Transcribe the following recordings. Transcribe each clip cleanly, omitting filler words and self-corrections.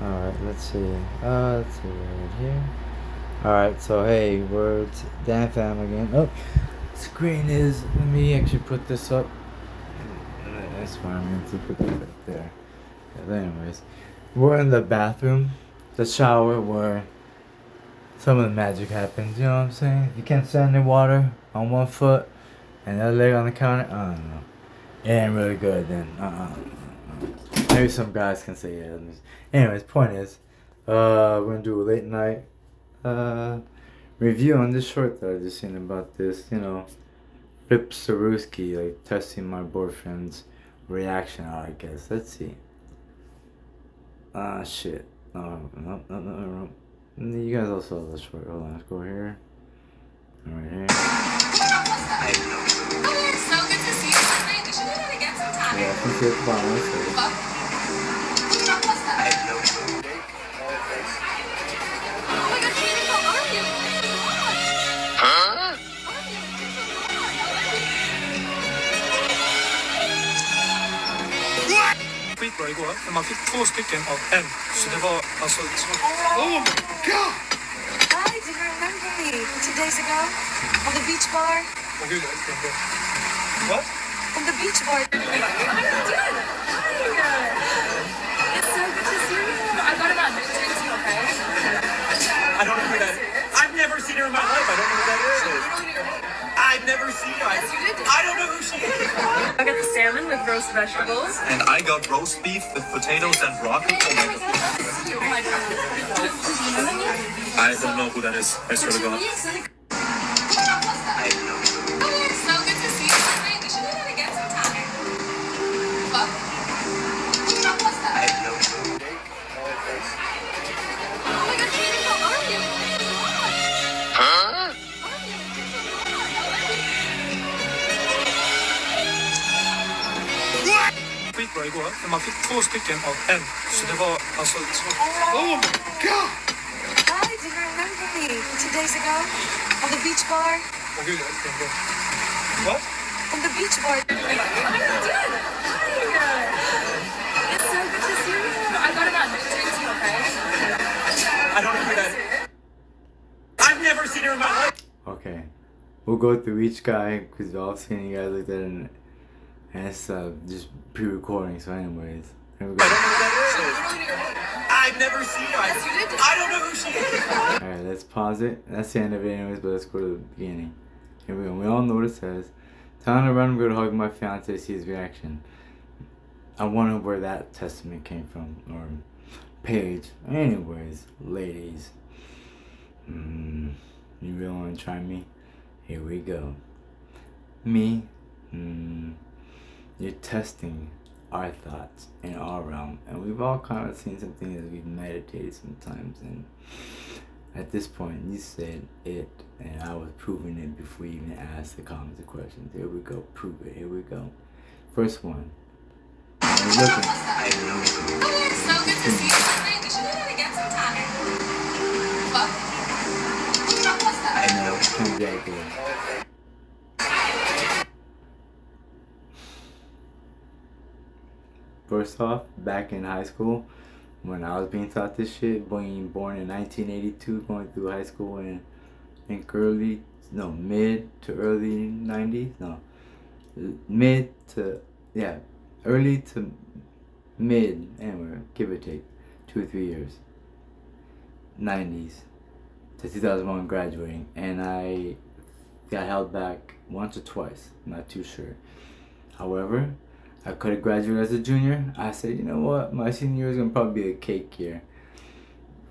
Alright, let's see right here. Alright, so hey, we're Dan Fam again. Oh, screen is, let me actually put this up. That's fine, I'm going to put that right there. But anyways, we're in the bathroom, the shower where some of the magic happens, you know what I'm saying? You can't stand in water on one foot and the other leg on the counter. I don't know. It ain't really good then. Maybe some guys can say yeah. Anyways, point is, we're gonna do a late night review on this short that I just seen about this, Flip Saruski, like testing my boyfriend's reaction out, I guess. Let's see. Shit. No. You guys all saw the short. Hold on, let's go here. Right here. It's so good to see you tonight. We should do it again sometime. Yeah, I can see at the bottom. Let's see. Oh my god, Katie, how are you? Huh? Skitbra igår, men man fick 2 stycken av en. Så det var alltså... Oh my god! Hi, do you remember me 2 days ago? On the beach bar? Åh gud, jag älskar det. What? On the beach bar. It's so good to see you. I got about this to you, okay? I don't know who that is. I've never seen her in my life. I don't know who that is. I've never seen her. I don't know who she is. I got the salmon with roast vegetables. And I got roast beef with potatoes and broccoli. Oh my god. Oh my god. I don't know who that is. I swear to God. It's so good to see you tonight. We should do it again sometime. Oh my god, Katie, how are you? Huh? Skitbra igår, men man fick 2 stycken av en. Så det var alltså... Oh my god! Hi, do you remember me 2 days ago? On the beach bar? Åh gud, jag älskar det. What? On the beach bar. It's so good to see you. I got about this to you, okay? I don't know who that is. I've never seen her in my life. Okay. We'll go through each guy because we've all seen you guys like that, and it's just pre-recording. So, anyways, here we go. I don't know who that is. I've never seen her. I don't know who she is. Alright, let's pause it. That's the end of it, anyways. But let's go to the beginning. Here we go. We all know what it says. Telling a random girl to hug my fiance, see his reaction. I wonder where that testament came from, or page. Anyways, ladies, you really want to try me? Here we go. Me, you're testing our thoughts in our realm, and we've all kind of seen some things that we've meditated sometimes, and at this point you said it, and I was proving it before you even asked the comments and questions. Here we go, prove it. Here we go. First one. It's so good to see you tonight. We should do it again sometime. I know, come back here. First off, back in high school, when I was being taught this shit, being born in 1982, going through high school in, I think mid to early 90s, early to mid, anywhere, give or take, 2 or 3 years, 90s to 2001 graduating, and I got held back once or twice, I'm not too sure. However, I could have graduated as a junior. I said, you know what, my senior year is gonna probably be a cake year.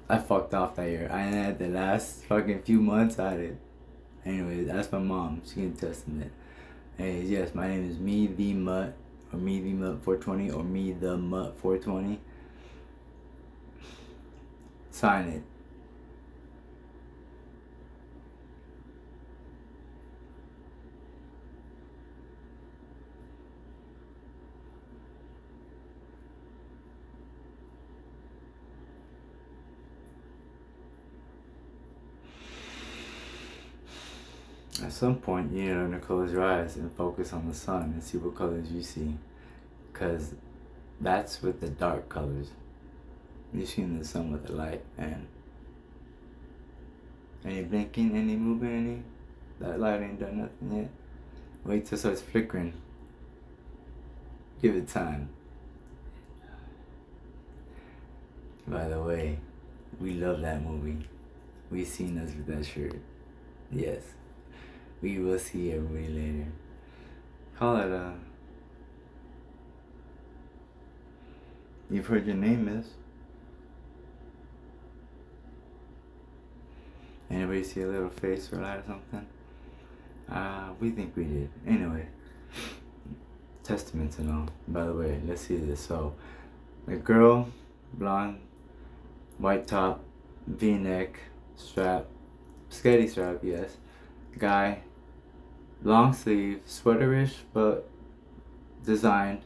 I fucked off that year. I had the last fucking few months at it. Anyways, that's my mom. She can testament. Anyways, yes, my name is Me the Mutt, or Me the Mutt 420, or Me the Mutt 420. Sign it. At some point, you need to close your eyes and focus on the sun and see what colors you see. Because that's with the dark colors. You seen the sun with the light, and any blinking, any movement, any? That light ain't done nothing yet. Wait till it starts flickering. Give it time. By the way, we love that movie. We seen us with that shirt. Yes. We will see everybody later. Call it You've heard your name, miss. Anybody see a little face or that or something? We think we did. Anyway. Testaments and all. By the way, let's see this. So, the girl, blonde, white top, V-neck, strap, sketty strap, yes. Guy, long sleeve, sweaterish, but designed.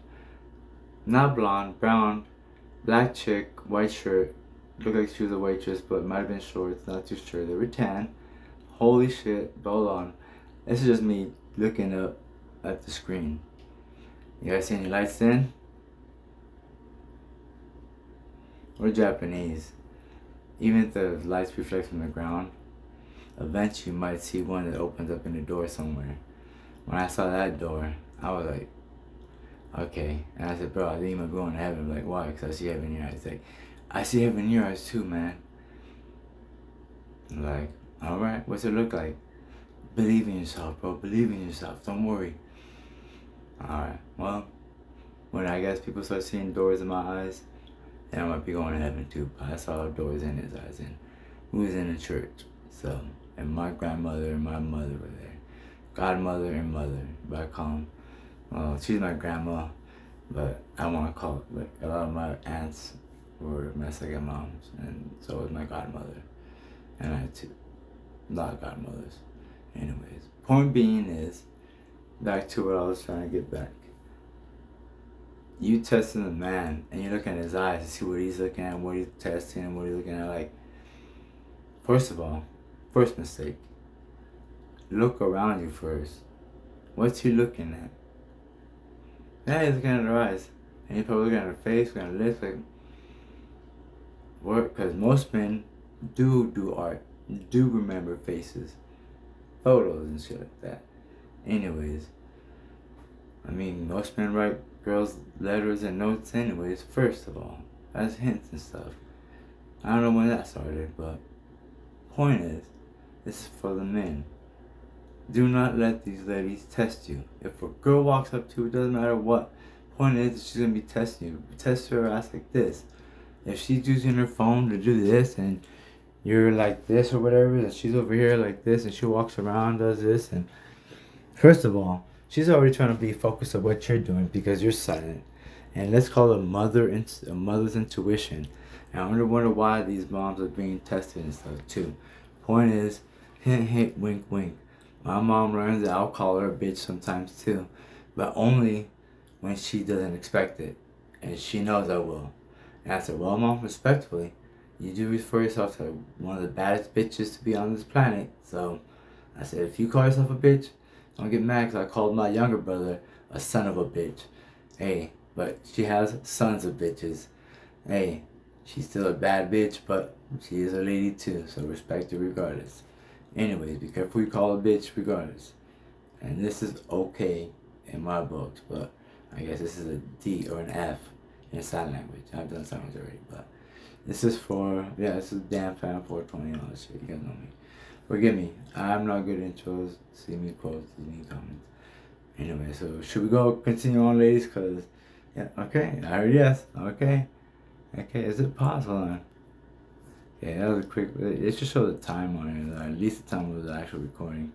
Not blonde, brown, black chick, white shirt. Looked like she was a waitress, but might have been shorts, not too sure. They were tan. Holy shit, hold on. This is just me looking up at the screen. You guys see any lights in? We're Japanese. Even if the lights reflect from the ground, eventually you might see one that opens up in the door somewhere. When I saw that door, I was like, okay. And I said, bro, I think you might be going to heaven. I'm like, why? Because I see heaven in your eyes. He's like, I see heaven in your eyes too, man. I'm like, alright, what's it look like? Believe in yourself, bro. Believe in yourself. Don't worry. Alright, well, when I guess people start seeing doors in my eyes, then I might be going to heaven too. But I saw doors in his eyes, and we was in the church. So, and my grandmother and my mother were there. Godmother and mother, but I call them. Well, she's my grandma, but I want to call it, like, a lot of my aunts were my second moms, and so was my godmother. And I had two, a lot of godmothers. Anyways, point being is, back to what I was trying to get back. You testing the man, and you look at his eyes to see what he's looking at, what he's testing, what he's looking at. Like, first of all, first mistake, look around you first. What's he looking at? Yeah, he's looking at her eyes, and he's probably looking at her face, looking at her lips, like, what? Because most men do art, do remember faces, photos and shit like that. Anyways, I mean, most men write girls letters and notes anyways, first of all, as hints and stuff. I don't know when that started, but point is, this is for the men. Do not let these ladies test you. If a girl walks up to you, it doesn't matter what. Point is, she's gonna be testing you. Test her ass like this. If she's using her phone to do this, and you're like this or whatever, and she's over here like this, and she walks around, does this, and first of all, she's already trying to be focused on what you're doing because you're silent. And let's call it a mother's intuition. And I wonder why these moms are being tested and stuff too. Point is, hint, hint, wink, wink. My mom learns that I'll call her a bitch sometimes too, but only when she doesn't expect it, and she knows I will. And I said, well, mom, respectfully, you do refer yourself to one of the baddest bitches to be on this planet. So I said, if you call yourself a bitch, don't get mad because I called my younger brother a son of a bitch. Hey, but she has sons of bitches. Hey, she's still a bad bitch, but she is a lady too, so respect her regardless. Anyways, be careful you call a bitch regardless. And this is okay in my books, but I guess this is a D or an F in sign language. I've done sign language already, but this is for, yeah, this is damn fan 420 and all this shit. You guys know me. Forgive me, I'm not good at intros. See me quotes, see me comments. Anyway, so should we go continue on, ladies? Cause, yeah, okay, I heard yes. Okay, is it pause? Hold on. Yeah, that was a quick. It should show the time on it. At least the time was the actual recording,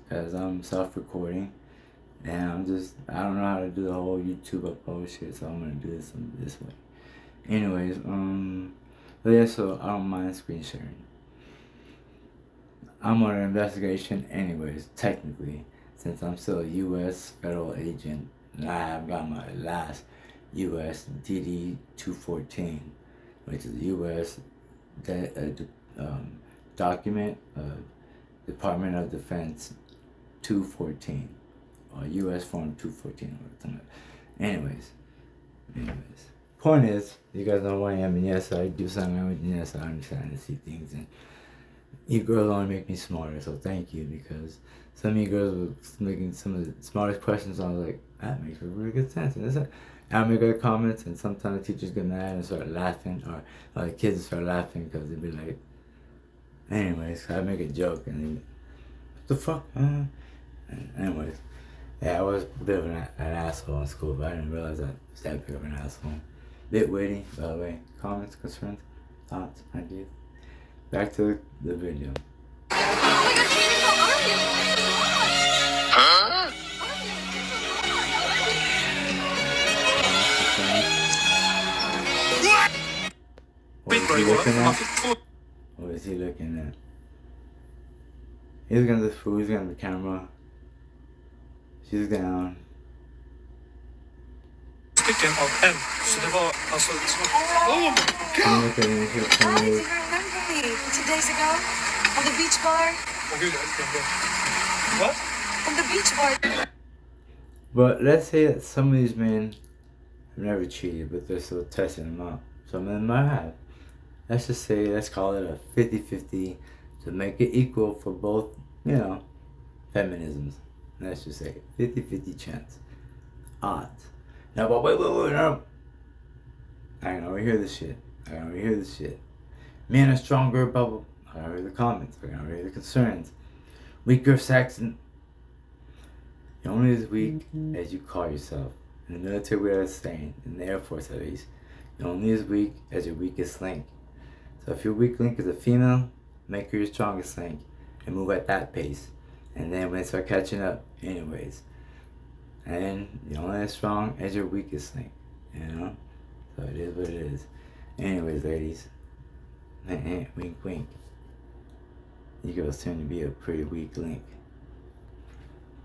cause I'm self-recording, and I don't know how to do the whole YouTube upload shit, so I'm gonna do this way. Anyways, but yeah, so I don't mind screen sharing. I'm under investigation anyways, technically, since I'm still a U.S. federal agent, and I have got my last U.S. DD 214, which is a U.S. document, Department of Defense 214, or U.S. Form 214, or something. Anyways, point is, you guys know who I am, and yes, I do sign language, and yes, I understand to see things, and you girls only make me smarter, so thank you, because some of you girls were making some of the smartest questions, I was like, that makes really good sense, and that's it. I'll make other comments, and sometimes the teachers get mad and start laughing, or the kids start laughing, because they'd be like, anyways, I make a joke, and they, what the fuck, anyways, yeah, I was a bit of an asshole in school, but I didn't realize I was that big of an asshole. Bit witty, by the way. Comments, concerns, thoughts, ideas. Back to the video. What is he looking at? What is he looking at? He's looking at the food, he's looking at the camera. She's down. Stycken av en. Så det var alltså liksom... Why do you remember me? 2 days ago? On the beach bar? Åh gud, jag glömde. What? On the beach bar. But let's say that some of these men have never cheated, but they're still testing them out. Some of them might have. Let's just say, let's call it a 50-50 to make it equal for both, you know, feminisms. Let's just say 50-50 chance. Odds. Now, but wait, no. I can overhear this shit. Men are stronger, blah, blah. I can overhear the comments. I can overhear the concerns. Weaker sex. You're only as weak as you call yourself. In the military, we have a saying, in the Air Force at least, you're only as weak as your weakest link. So if your weak link is a female, make her your strongest link and move at that pace. And then when they start catching up, anyways. And you're only as strong as your weakest link, you know? So it is what it is. Anyways, ladies. Wink, wink. You girls tend to be a pretty weak link.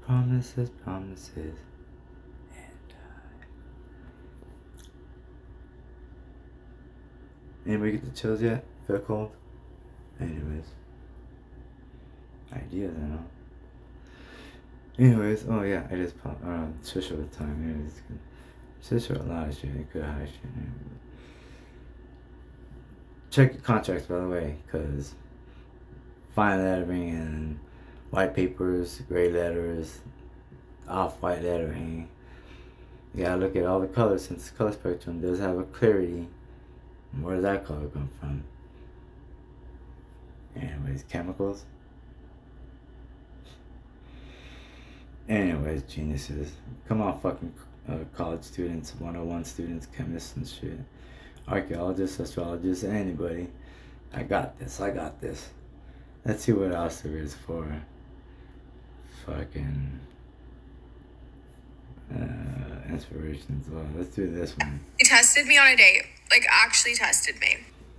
Promises. And anybody get the chills yet? Feel cold? Anyways. Ideas, I know. Anyways, oh yeah, I just popped switch over the time. Anyways, switch over a lot of shit. Good high shit. Check your contracts, by the way, because fine lettering and white papers, gray letters, off-white lettering. You gotta look at all the colors, since the color spectrum does have a clarity. Where does that color come from? Anyways, chemicals. Anyways, geniuses. Come on, fucking college students, 101 students, chemists and shit. Archaeologists, astrologists, anybody. I got this. Let's see what else there is for fucking inspirations. Well, let's do this one. He tested me on a date, like actually tested me.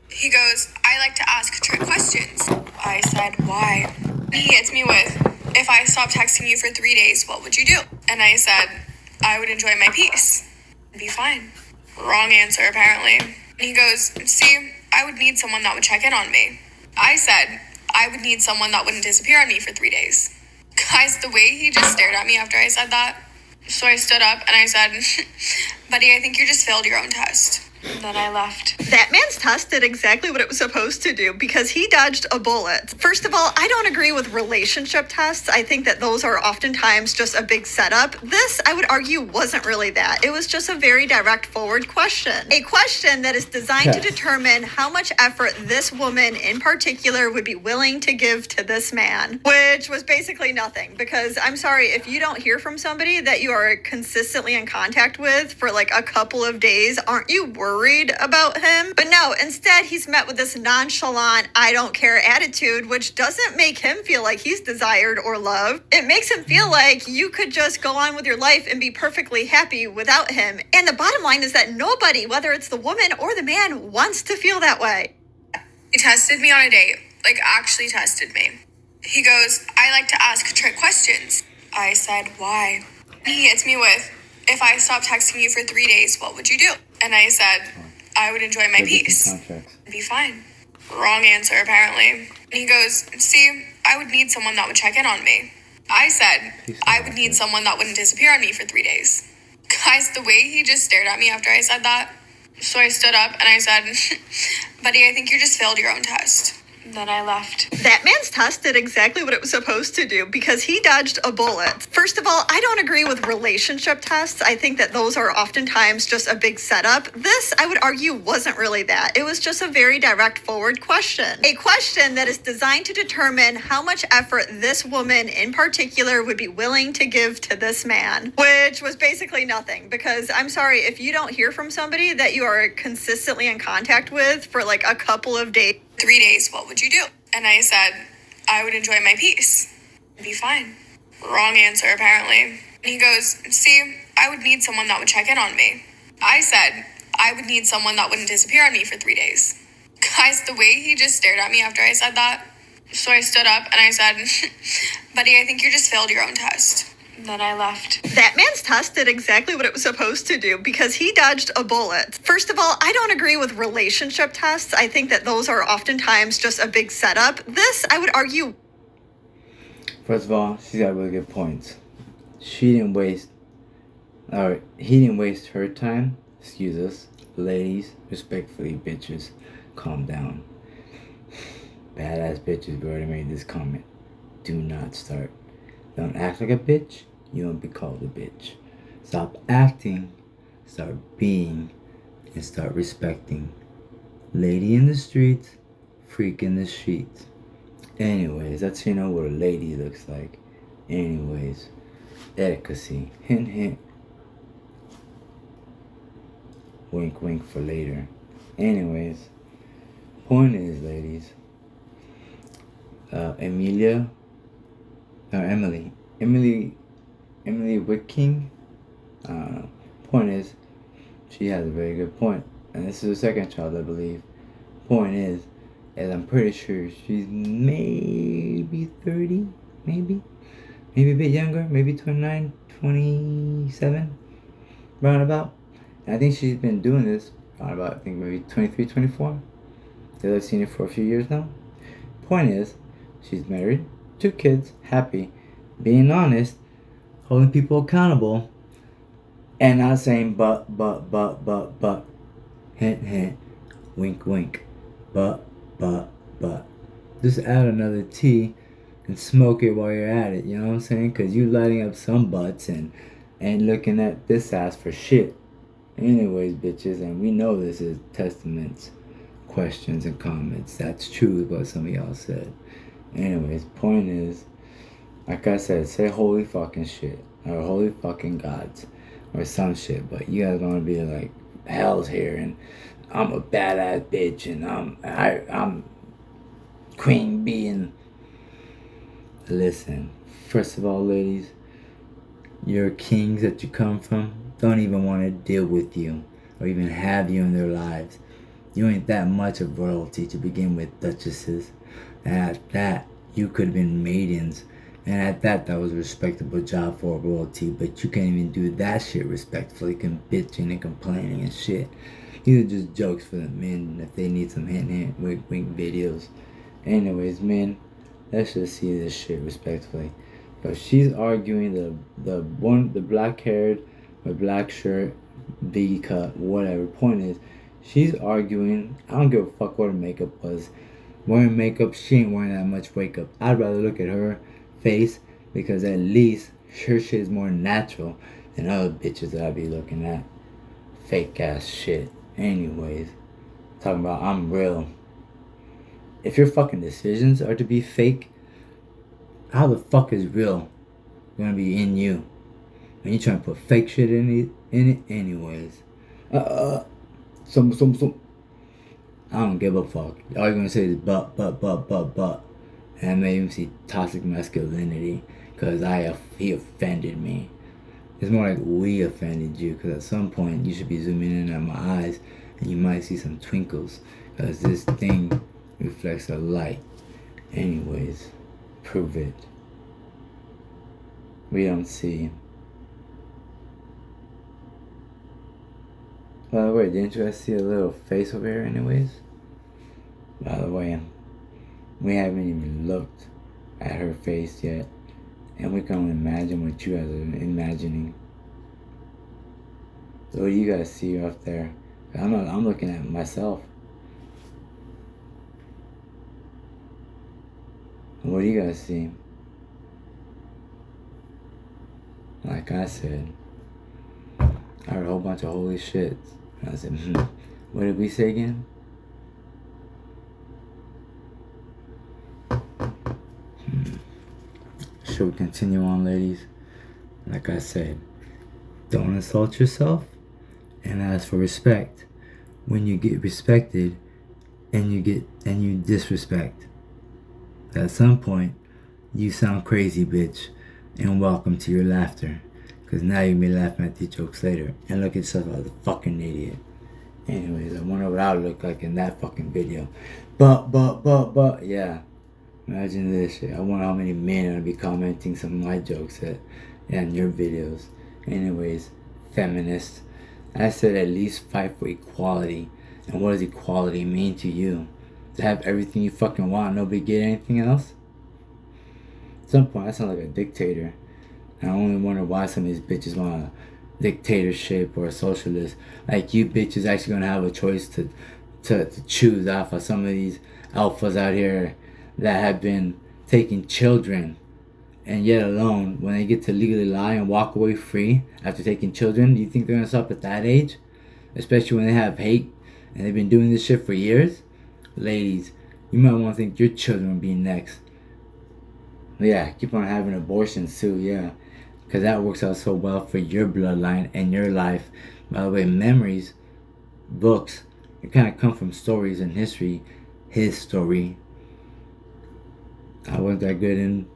He goes, I like to ask trick questions. I said, why? He hits me with, if I stopped texting you for 3 days, what would you do? And I said, I would enjoy my peace. Be fine. Wrong answer, apparently. And he goes, see, I would need someone that would check in on me. I said, I would need someone that wouldn't disappear on me for 3 days. Guys, the way he just stared at me after I said that. So I stood up and I said, buddy, I think you just failed your own test. And then I left. That man's test did exactly what it was supposed to do because he dodged a bullet. First of all, I don't agree with relationship tests. I think that those are oftentimes just a big setup. This, I would argue, wasn't really that. It was just a very direct forward question. A question that is designed to determine how much effort this woman in particular would be willing to give to this man, which was basically nothing. Because I'm sorry, if you don't hear from somebody that you are consistently in contact with for like a couple of days, aren't you worried about him? But no, instead he's met with this nonchalant, I don't care attitude, which doesn't make him feel like he's desired or loved. It makes him feel like you could just go on with your life and be perfectly happy without him. And the bottom line is that nobody, whether it's the woman or the man, wants to feel that way. He tested me on a date, like actually tested me. He goes, I like to ask trick questions. I said, why? He hits me with, if I stopped texting you for 3 days, what would you do? And I said, I would enjoy my peace. Be fine. Wrong answer, apparently. And he goes, see, I would need someone that would check in on me. I said, I would need someone that wouldn't disappear on me for 3 days. Guys, the way he just stared at me after I said that. So I stood up and I said, buddy, I think you just failed your own test. Then I left. That man's test did exactly what it was supposed to do because he dodged a bullet. First of all, I don't agree with relationship tests. I think that those are oftentimes just a big setup. This, I would argue, wasn't really that. It was just a very direct forward question. A question that is designed to determine how much effort this woman in particular would be willing to give to this man, which was basically nothing because I'm sorry, if you don't hear from somebody that you are consistently in contact with for like a couple of days, 3 days, what would you do? And I said, I would enjoy my peace. It'd be fine. Wrong answer, apparently. And he goes, see, I would need someone that would check in on me. I said, I would need someone that wouldn't disappear on me for 3 days. Guys, the way he just stared at me after I said that. So I stood up and I said, buddy, I think you just failed your own test. Then I left. that man's test did exactly what it was supposed to do because he dodged a bullet. First of all, I don't agree with relationship tests. I think that those are oftentimes just a big setup. This, I would argue. First of all, she's got really good points. He didn't waste her time. Excuse us, ladies. Respectfully, bitches, calm down. Badass bitches, we already made this comment. Do not start. Don't act like a bitch, you won't be called a bitch. Stop acting, start being, and start respecting. Lady in the streets, freak in the sheets. Anyways, that's how you know what a lady looks like. Anyways, etiquette. Hint, hint. Wink, wink for later. Anyways, point is, ladies, Emily Wicking. Point is, she has a very good point, and this is her second child, I believe. Point is I'm pretty sure she's maybe 30, maybe a bit younger, maybe 29, 27, roundabout. And I think she's been doing this roundabout, I think maybe 23, 24. Because I've seen her for a few years now. Point is, she's married, 2 kids, happy, being honest, holding people accountable, and not saying but, hint, hint, wink, wink, but. Just add another T and smoke it while you're at it, you know what I'm saying? Because you lighting up some butts and looking at this ass for shit. Anyways, bitches, and we know this is testaments, questions, and comments. That's true what some of y'all said. Anyways, point is, like I said, say holy fucking shit, or holy fucking gods, or some shit, but you guys want to be like, hell's here, and I'm a badass bitch, and I'm queen bee, and listen, first of all, ladies, your kings that you come from don't even want to deal with you, or even have you in their lives. You ain't that much of royalty to begin with, duchesses. And at that, you could have been maidens. And at that was a respectable job for royalty. But you can't even do that shit respectfully, bitching and complaining and shit. These are just jokes for the men if they need some hint, hint, wink, wink videos. Anyways, men, let's just see this shit respectfully. But she's arguing the black haired, with black shirt, biggie cut, whatever. Point is, she's arguing, I don't give a fuck what her makeup was. Wearing makeup, she ain't wearing that much makeup. I'd rather look at her face, because at least her shit is more natural than other bitches that I be looking at. Fake ass shit. Anyways, talking about I'm real. If your fucking decisions are to be fake, how the fuck is real gonna be in you? When you trying to put fake shit in it anyways. Some. I don't give a fuck. All you're gonna say is but. And I may even see toxic masculinity, because he offended me. It's more like we offended you, because at some point you should be zooming in on my eyes and you might see some twinkles, because this thing reflects a light. Anyways, prove it. We don't see. By the way, didn't you guys see a little face over here anyways? By the way, we haven't even looked at her face yet, and we can only imagine what you guys are imagining. So what do you guys see up there? I'm looking at myself. What do you guys see? Like I said, I heard a whole bunch of holy shit. I said, what did we say again? Should we continue on, ladies? Like I said, don't insult yourself and ask for respect when you get respected and you disrespect. At some point, you sound crazy, bitch, and welcome to your laughter. Cause now you're gonna be laughing at these jokes later and look at yourself as a fucking idiot. Anyways, I wonder what I would look like in that fucking video. But, yeah. Imagine this shit. I wonder how many men are gonna be commenting some of my jokes in your videos. Anyways, feminists, I said at least fight for equality. And what does equality mean to you? To have everything you fucking want, nobody get anything else? At some point, I sound like a dictator. And I only wonder why some of these bitches want a dictatorship or a socialist. Like, you bitches actually gonna have a choice to choose off of some of these alphas out here that have been taking children, and yet alone, when they get to legally lie and walk away free after taking children, do you think they're gonna stop at that age? Especially when they have hate and they've been doing this shit for years? Ladies, you might want to think your children will be next. Yeah, keep on having abortions too, yeah. Because that works out so well for your bloodline and your life. By the way, memories, books, it kind of come from stories and history. His story. I wasn't that good in...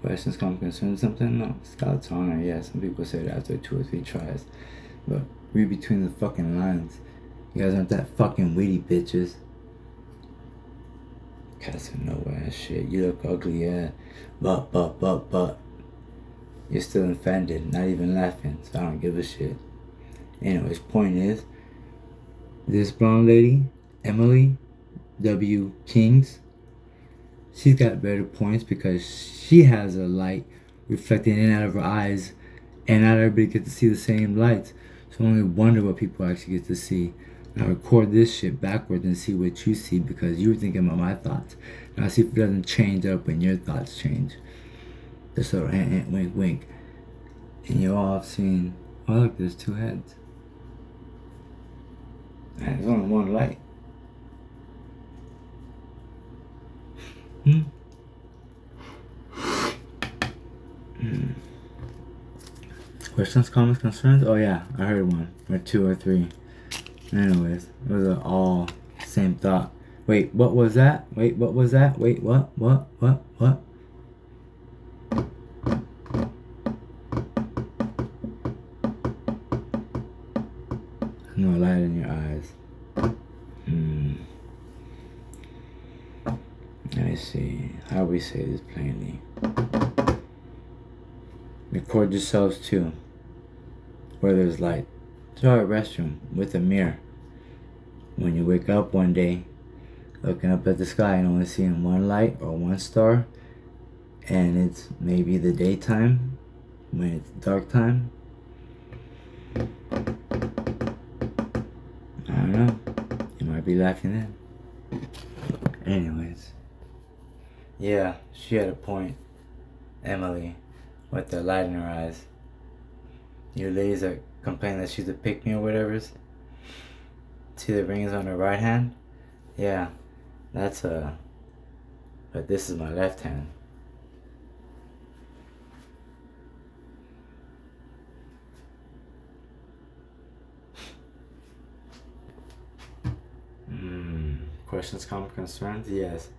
questions, comments, concerns, something? No. Scout's honor, yeah. Some people say that after 2 or 3 tries. But read between the fucking lines. You guys aren't that fucking witty, bitches. Cats are nowhere ass shit. You look ugly, yeah. But. You're still offended, not even laughing, so I don't give a shit. Anyways, point is, this blonde lady, Emily W. Kings, she's got better points because she has a light reflecting in and out of her eyes, and not everybody gets to see the same lights. So I only wonder what people actually get to see. I record this shit backwards and see what you see because you were thinking about my thoughts. Now see if it doesn't change up when your thoughts change. Just a little hint, wink, wink. And you all have seen, oh look, there's 2 heads. And there's only 1 light. Questions, comments, concerns? Oh yeah, I heard 1 or 2 or 3. Anyways, it was all same thought. Wait, what was that? Wait, what was that? Wait, what? No light in your eyes. Let me see. How do we say this plainly? Record yourselves too. Where there's light. Try a restroom with a mirror. When you wake up one day, looking up at the sky and only seeing 1 light or 1 star, and it's maybe the daytime, when it's dark time. I don't know. You might be laughing then. Anyways. Yeah, she had a point. Emily, with the light in her eyes. You ladies that complain that she's a pick-me or whatever. See the rings on her right hand? Yeah, that's but this is my left hand. Questions, comments, concerns? Yes.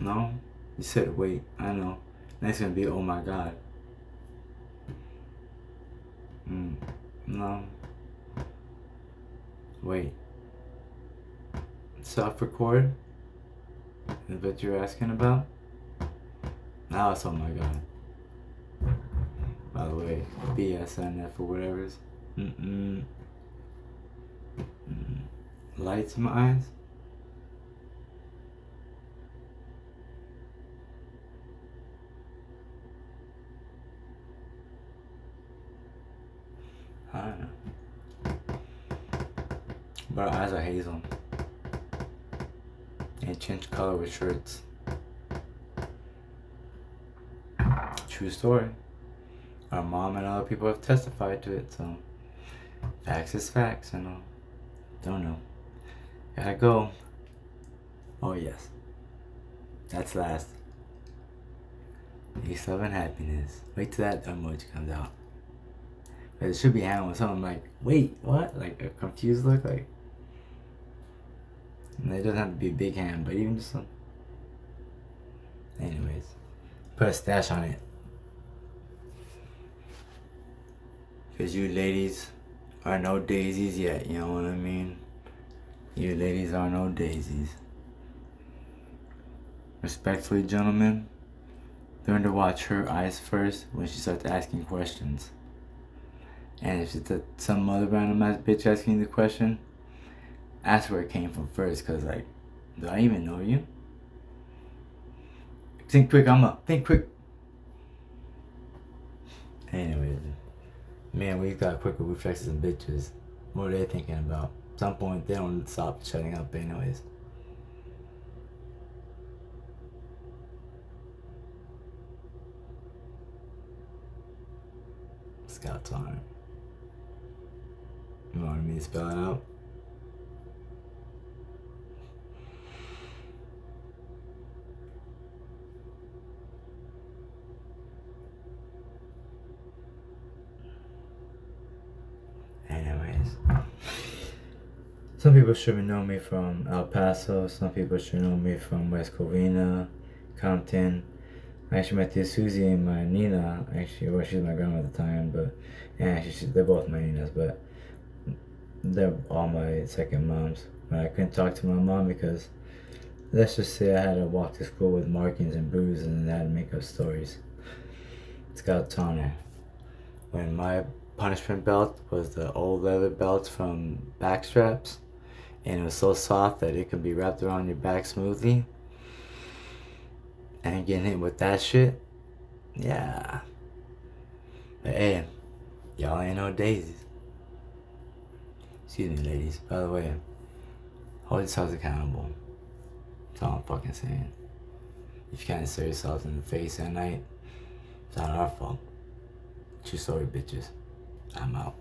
No? You said wait, I know. Next gonna be oh my god. No. Wait. Self-record? Is what you're asking about? Now it's oh my god. By the way, BSNF or whatever. Lights in my eyes? don't know. But our eyes are hazel. And change color with shirts. True story. Our mom and other people have testified to it, so facts is facts, you know. Don't know. Gotta go. Oh yes. That's last. Peace, love, and happiness. Wait till that emoji comes out. But it should be handled with something like, wait, what? Like a confused look, like. And it doesn't have to be a big hand, but even just some. Anyways, put a stash on it. Cause you ladies are no daisies yet, you know what I mean? You ladies are no daisies. Respectfully, gentlemen, learn to watch her eyes first when she starts asking questions. And if it's some other random ass bitch asking you the question, ask where it came from first, cause like, do I even know you? Think quick, think quick. Anyways, man, we got quicker reflexes than bitches. What are they thinking about? At some point, they don't stop shutting up anyways. Scout's honor. You wanted me to spell it out? Anyways, some people should know me from El Paso. Some people should know me from West Covina, Compton. I actually met this Susie and my Nina. Actually, well, she's my grandma at the time, but and actually, they're both my Ninas, but they're all my second moms. But I couldn't talk to my mom because, let's just say I had to walk to school with markings and bruises and I had to make up stories. Scout Toner. When my punishment belt was the old leather belts from backstraps, and it was so soft that it could be wrapped around your back smoothly, and getting hit with that shit, yeah. But hey, y'all ain't no daisies. Excuse me, ladies. By the way, hold yourselves accountable. That's all I'm fucking saying. If you can't stare yourselves in the face at night, it's not our fault. True story, bitches. I'm out.